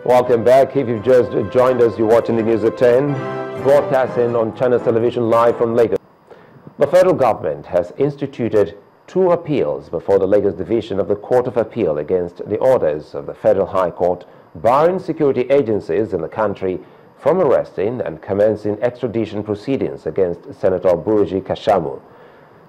Welcome back. If you've just joined us, you're watching the news at 10, broadcasting on Channels Television live from Lagos. The federal government has instituted 2 appeals before the Lagos Division of the Court of Appeal against the orders of the Federal High Court barring security agencies in the country from arresting and commencing extradition proceedings against Senator Buruji Kashamu.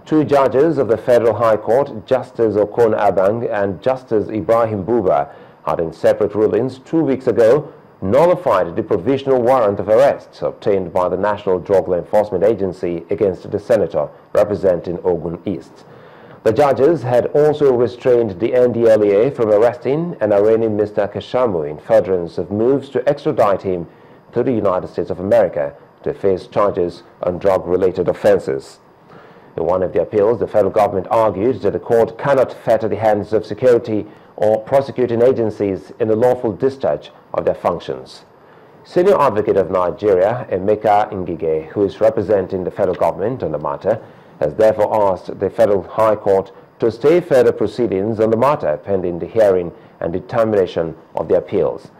2 judges of the Federal High Court, Justice Okon Abang and Justice Ibrahim Buba, had in separate rulings 2 weeks ago nullified the provisional warrant of arrest obtained by the National Drug Law Enforcement Agency against the senator representing Ogun East. The judges had also restrained the NDLEA from arresting and arraigning Mr. Kashamu in furtherance of moves to extradite him to the United States of America to face charges on drug-related offenses. In one of the appeals, the federal government argued that the court cannot fetter the hands of security or prosecuting agencies in the lawful discharge of their functions. Senior Advocate of Nigeria, Emeka Ngige, who is representing the federal government on the matter, has therefore asked the Federal High Court to stay further proceedings on the matter pending the hearing and determination of the appeals.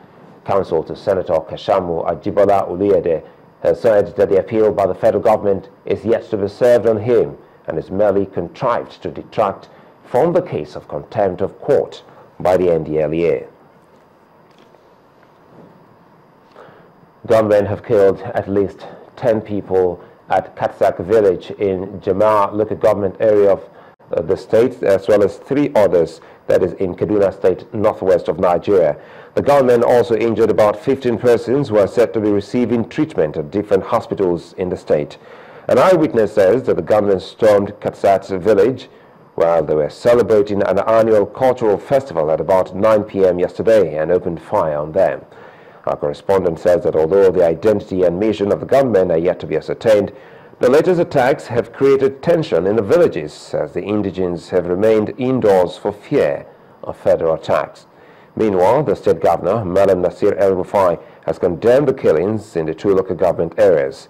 Counsel to Senator Kashamu Ajibola Oluyede has said that the appeal by the federal government is yet to be served on him and is merely contrived to detract from the case of contempt of court by the NDLEA. Gunmen have killed at least 10 people at Katsak village in Jamar local government area of the state, as well as 3 others that is in Kaduna state, northwest of Nigeria. The gunmen also injured about 15 persons who are said to be receiving treatment at different hospitals in the state. An eyewitness says that the gunmen stormed Katsak village while they were celebrating an annual cultural festival at about 9 p.m. yesterday and opened fire on them. Our correspondent says that although the identity and mission of the gunmen are yet to be ascertained, the latest attacks have created tension in the villages as the indigents have remained indoors for fear of further attacks. Meanwhile, the state governor, Malam Nasir El-Rufai, has condemned the killings in the 2 local government areas.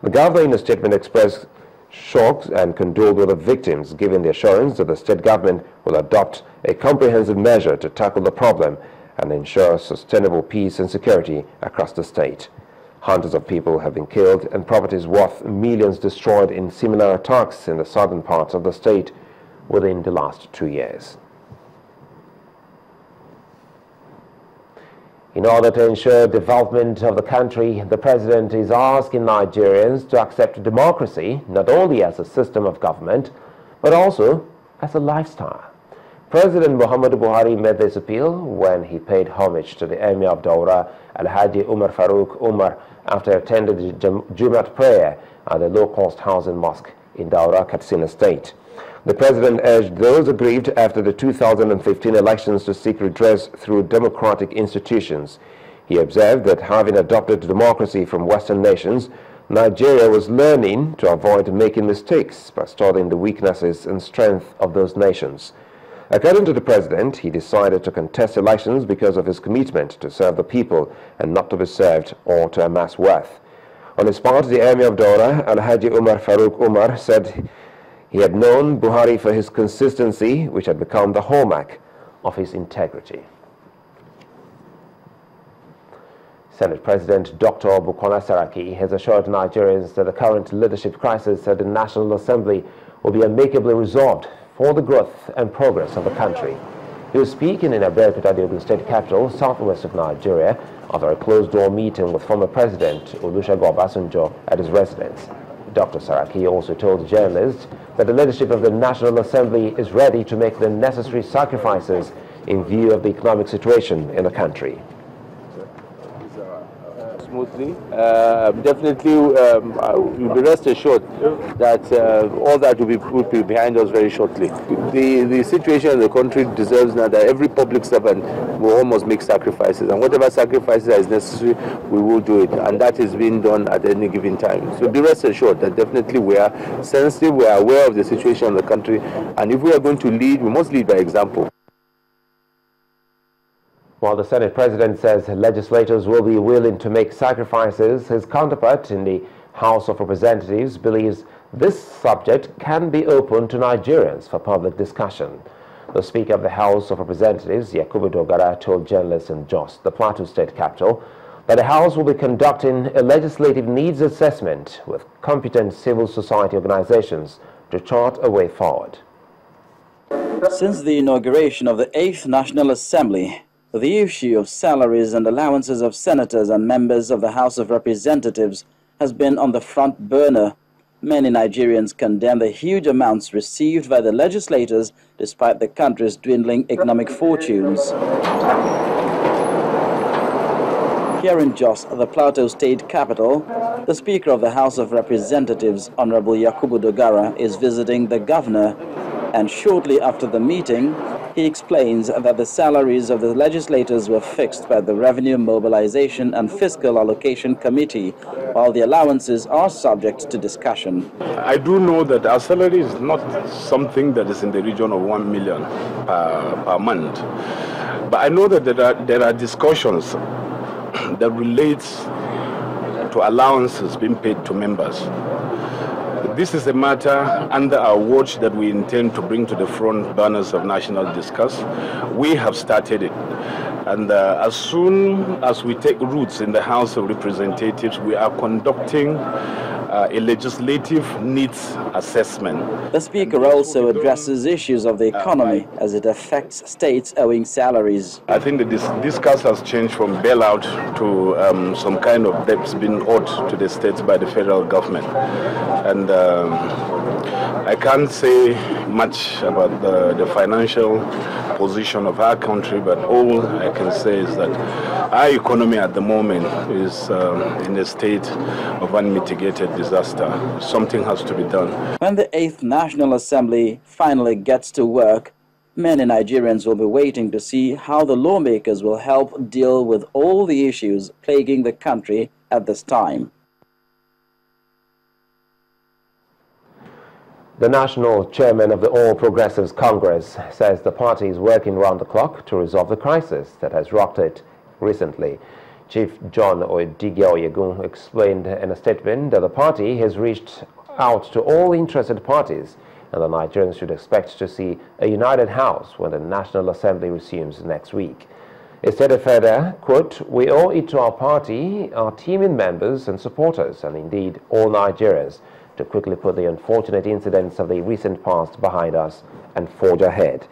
The governor in a statement expressed shock and condoled with the victims, giving the assurance that the state government will adopt a comprehensive measure to tackle the problem and ensure sustainable peace and security across the state. Hundreds of people have been killed and properties worth millions destroyed in similar attacks in the southern parts of the state within the last 2 years. In order to ensure development of the country, the president is asking Nigerians to accept democracy not only as a system of government, but also as a lifestyle. President Muhammadu Buhari made this appeal when he paid homage to the Emir of Daura, Alhaji Umar Farooq Umar, after attending the Jumat prayer at the low-cost housing mosque in Daura, Katsina State. The president urged those aggrieved after the 2015 elections to seek redress through democratic institutions. He observed that having adopted democracy from Western nations, Nigeria was learning to avoid making mistakes by studying the weaknesses and strength of those nations. According to the president, he decided to contest elections because of his commitment to serve the people and not to be served or to amass wealth. On his part, the Emir of Daura, Alhaji Umar Farooq Umar, said he had known Buhari for his consistency, which had become the hallmark of his integrity. Senate President Dr. Bukola Saraki has assured Nigerians that the current leadership crisis at the National Assembly will be amicably resolved for the growth and progress of the country. He was speaking in Abeokuta, the Ogun State capital, southwest of Nigeria, after a closed-door meeting with former President Olusegun Obasanjo at his residence. Dr. Saraki also told journalists that the leadership of the National Assembly is ready to make the necessary sacrifices in view of the economic situation in the country. Smoothly. Definitely, you'll be rest assured that all that will be behind us very shortly. The situation in the country deserves now that every public servant will almost make sacrifices, and whatever sacrifices is necessary, we will do it, and that is being done at any given time. So be rest assured that definitely we are sensitive, we are aware of the situation in the country, and if we are going to lead, we must lead by example. While the Senate President says legislators will be willing to make sacrifices, his counterpart in the House of Representatives believes this subject can be open to Nigerians for public discussion. The Speaker of the House of Representatives, Yakubu Dogara, told journalists in Jos, the Plateau State capital, that the House will be conducting a legislative needs assessment with competent civil society organizations to chart a way forward. Since the inauguration of the 8th National Assembly, the issue of salaries and allowances of senators and members of the House of Representatives has been on the front burner. Many Nigerians condemn the huge amounts received by the legislators despite the country's dwindling economic fortunes. Here in Jos, the Plateau State capital, the Speaker of the House of Representatives, Honorable Yakubu Dogara, is visiting the governor, and shortly after the meeting, he explains that the salaries of the legislators were fixed by the Revenue Mobilization and Fiscal Allocation Committee, while the allowances are subject to discussion. I do know that our salary is not something that is in the region of 1 million per month, but I know that there are discussions that relates to allowances being paid to members. This is a matter under our watch that we intend to bring to the front burners of national discourse. We have started it. And as soon as we take roots in the House of Representatives, we are conducting a legislative needs assessment. The Speaker also addresses issues of the economy as it affects states owing salaries. I think that this discourse has changed from bailout to some kind of debts being owed to the states by the federal government. And I can't say much about the financial position of our country, but all I can say is that our economy at the moment is in a state of unmitigated disaster. Something has to be done. When the 8th National Assembly finally gets to work, many Nigerians will be waiting to see how the lawmakers will help deal with all the issues plaguing the country at this time. The national chairman of the All Progressives Congress says the party is working round the clock to resolve the crisis that has rocked it recently. Chief John Oyegun explained in a statement that the party has reached out to all interested parties and the Nigerians should expect to see a united house when the National Assembly resumes next week. He stated further, quote, "We owe it to our party, our teaming members and supporters, and indeed all Nigerians, to quickly put the unfortunate incidents of the recent past behind us and forge ahead."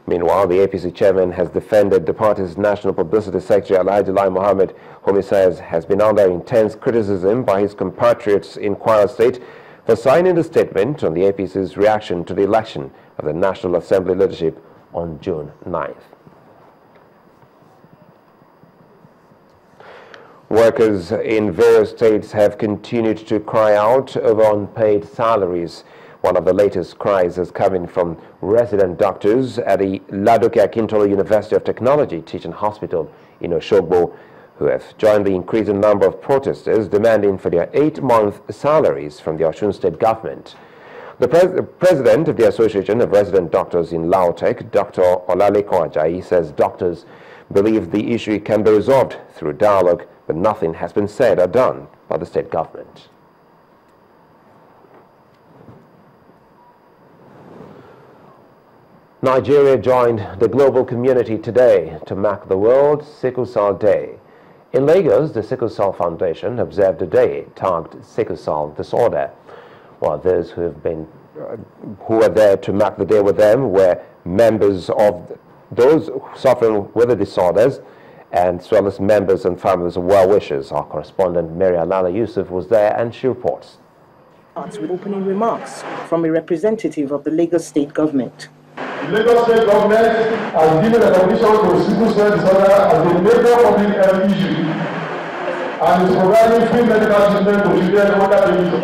Meanwhile, the APC chairman has defended the party's national publicity secretary, Alhaji Lai Mohammed, whom he says has been under intense criticism by his compatriots in Kwara State for signing the statement on the APC's reaction to the election of the National Assembly leadership on June 9th. Workers in various states have continued to cry out over unpaid salaries. One of the latest cries is coming from resident doctors at the Ladoke Akintolo University of Technology Teaching Hospital in Oshogbo, who have joined the increasing number of protesters demanding for their 8-month salaries from the Osun State government. The president of the Association of Resident Doctors in Laotek, Dr. Olaleko Ajayi, says doctors believe the issue can be resolved through dialogue, but nothing has been said or done by the state government. Nigeria joined the global community today to mark the World Sickle Cell Day. In Lagos, the Sickle Cell Foundation observed a day tagged Sickle Cell Disorder, while those who were there to mark the day with them were members of those suffering with the disorders, and as well as members and families of well-wishers. Our correspondent Mary Alala Yusuf was there and she reports. With opening remarks from a representative of the Lagos State government. The Lagos State government has given recognition to sickle cell disorder as a major public health issue and is providing free medical treatment to children under the age of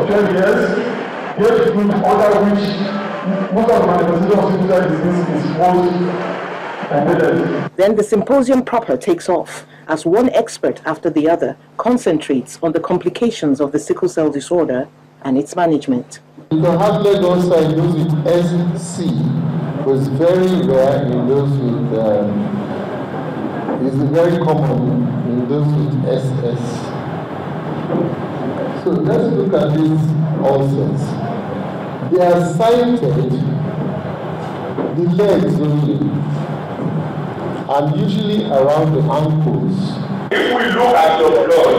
12 years, age group under which most of the manifestations of sickle cell disease is most. Then the symposium proper takes off as one expert after the other concentrates on the complications of the sickle cell disorder and its management. You can have Lagos in those with SC, but it's very rare in those with, it's very common in those with SS. So let's look at these ulcers. They are sighted, the legs only, and usually around the ankles. If we look at your blood,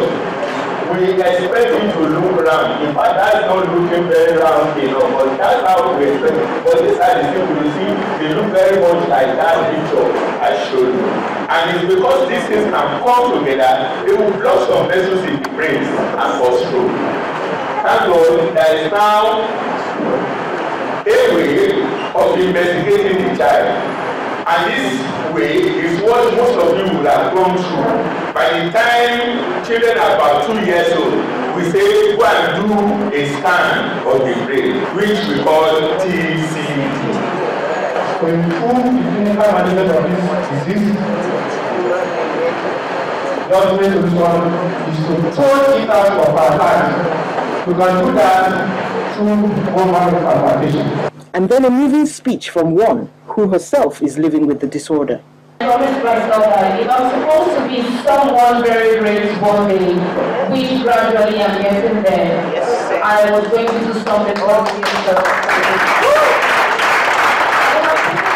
we expect it to look round. In fact, that's not looking very round enough, but that's how we expect it. But these are the things you see, they look very much like that picture I showed you. And it's because these things can come together, they will block some vessels in the brain and cause stroke. Thank God, there is now a way of investigating the child. And this way is what most of you will have gone through. By the time children are about 2 years old, we say go and do a scan of the brain, which we call TCT. To improve the clinical management of this disease, just way solution is to turn it out of our hands. We can do that through bone marrow transplantation. And then a moving speech from one who herself is living with the disorder. I promised myself that if I'm supposed to be someone very great one day, which gradually I'm getting there, I was going to do something for myself.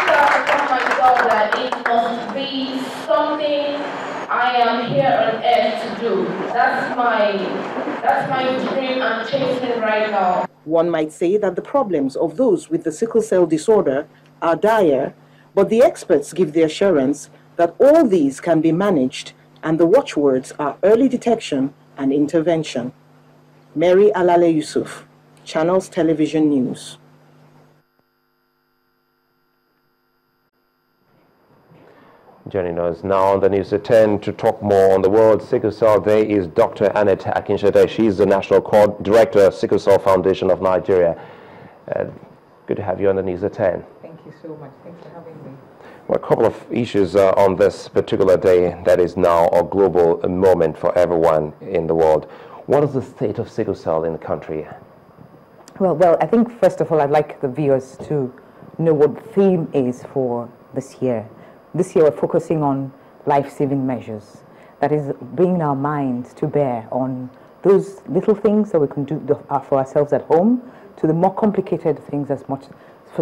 I told myself that it must be something I am here on earth to do. That's my dream I'm chasing right now. One might say that the problems of those with the sickle cell disorder are dire, but the experts give the assurance that all these can be managed, and the watchwords are early detection and intervention. Mary Alale Yusuf, Channels Television News. Joining us now on the News at 10 to talk more on the World Sickle Cell Day is Dr. Annette Akinshade. She's the National Director of Sickle Cell Foundation of Nigeria. Good to have you on the News at 10. Thank you so much. Thanks for having me. Well, a couple of issues on this particular day that is now a global moment for everyone in the world. What is the state of sickle cell in the country? Well, I think first of all, I'd like the viewers to know what the theme is for this year. This year, we're focusing on life-saving measures. That is, bringing our minds to bear on those little things that we can do for ourselves at home, to the more complicated things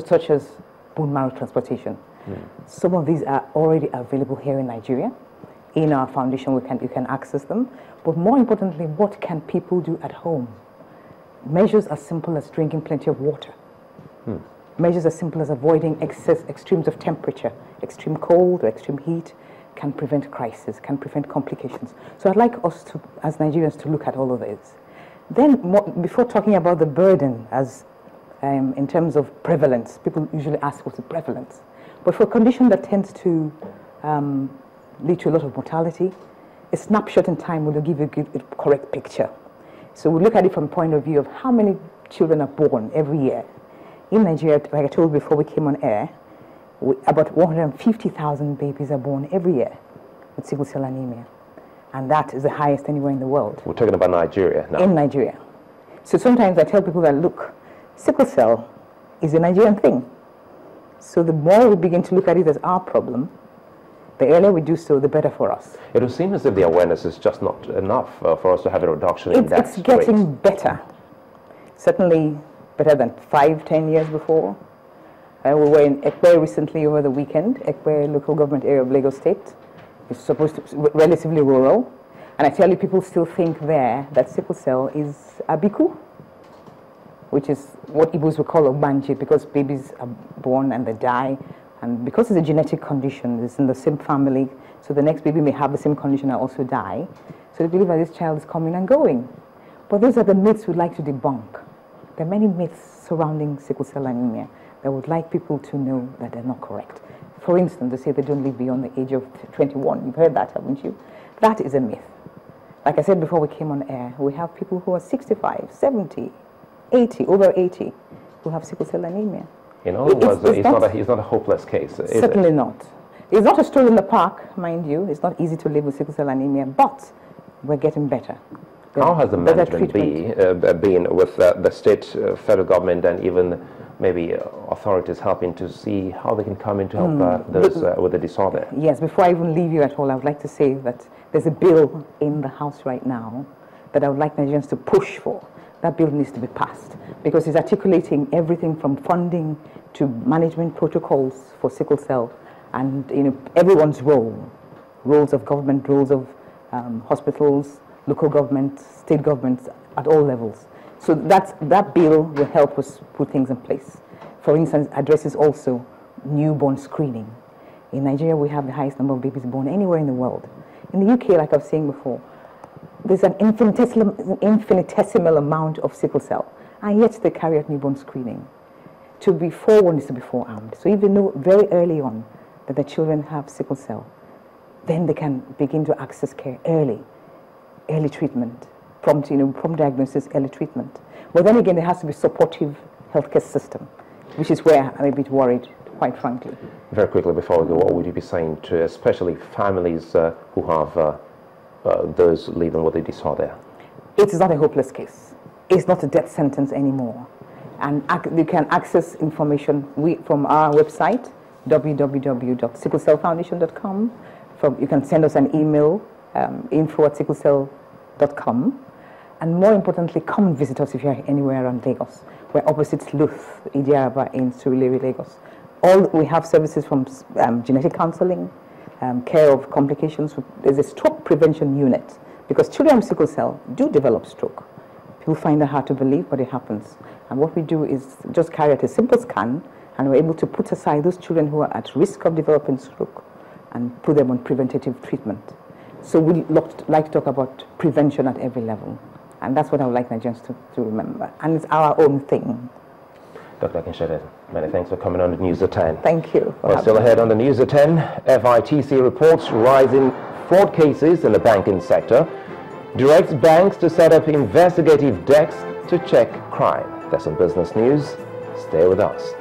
such as bone marrow transplantation. Some of these are already available here in Nigeria. In our foundation, you can access them. But more importantly, what can people do at home? Measures as simple as drinking plenty of water. Measures as simple as avoiding extremes of temperature, extreme cold or extreme heat can prevent crisis, can prevent complications. So I'd like us to, as Nigerians, to look at all of this. Then, before talking about the burden as in terms of prevalence, people usually ask what's the prevalence. But for a condition that tends to lead to a lot of mortality, a snapshot in time will give you a correct picture. So we look at it from the point of view of how many children are born every year. In Nigeria, like I told you before we came on air, about 150,000 babies are born every year with sickle cell anemia. And that is the highest anywhere in the world. We're talking about Nigeria now. In Nigeria. So sometimes I tell people that, look, sickle cell is a Nigerian thing. So the more we begin to look at it as our problem, the earlier we do so, the better for us. It would seem as if the awareness is just not enough for us to have a reduction in that rate. It's getting better. Certainly better than 5-10 years before. We were in Ekpe recently over the weekend. Ekpe local government area of Lagos State. It's supposed to be relatively rural. And I tell you, people still think there that sickle cell is abiku, which is what Igbos would call ogbanje, because babies are born and they die. And because it's a genetic condition, it's in the same family, so the next baby may have the same condition and also die. So they believe that this child is coming and going. But those are the myths we'd like to debunk. There are many myths surrounding sickle cell anemia that would like people to know that they're not correct. For instance, they say they don't live beyond the age of 21. You've heard that, haven't you? That is a myth. Like I said before we came on air, we have people who are 65, 70, 80, over 80, who have sickle cell anemia. In other words, it's not a hopeless case. Certainly not. It's not a stroll in the park, mind you. It's not easy to live with sickle cell anemia, but we're getting better. How has the management been with the state, federal government, and even maybe authorities helping to see how they can come in to help those with the disorder? Yes, before I even leave you at all, I would like to say that there's a bill in the House right now that I would like Nigerians to push for. That bill needs to be passed because it's articulating everything from funding to management protocols for sickle cell and everyone's roles of government, roles of hospitals, local governments, state governments at all levels. So that bill will help us put things in place. For instance, addresses also newborn screening. In Nigeria, we have the highest number of babies born anywhere in the world. In the UK, like I was saying before, there's an infinitesimal amount of sickle cell, and yet they carry out newborn screening. To be forewarned is to be forearmed. So if they know very early on that the children have sickle cell, then they can begin to access care early treatment, prompt diagnosis, early treatment. But then again, there has to be supportive healthcare system, which is where I'm a bit worried, quite frankly. Very quickly before we go, what would you be saying to especially families who have those living with the disorder? It is not a hopeless case. It's not a death sentence anymore. And you can access information from our website, www.sicklecellfoundation.com. You can send us an email, info@sicklecell.com. And more importantly, come visit us if you're anywhere around Lagos. We're opposite Luth, Idiaraba in Surulere, Lagos. We have services from genetic counseling, care of complications. There's a stroke prevention unit because children with sickle cell do develop stroke. People find it hard to believe, but it happens. And what we do is just carry out a simple scan, and we're able to put aside those children who are at risk of developing stroke and put them on preventative treatment. So we like to talk about prevention at every level. And that's what I would like Nigerians to remember. And it's our own thing. Dr. Akinsede, many thanks for coming on the News at 10. Thank you. Well, still ahead on the News at 10, FITC reports rising fraud cases in the banking sector, directs banks to set up investigative desks to check crime. That's some business news. Stay with us.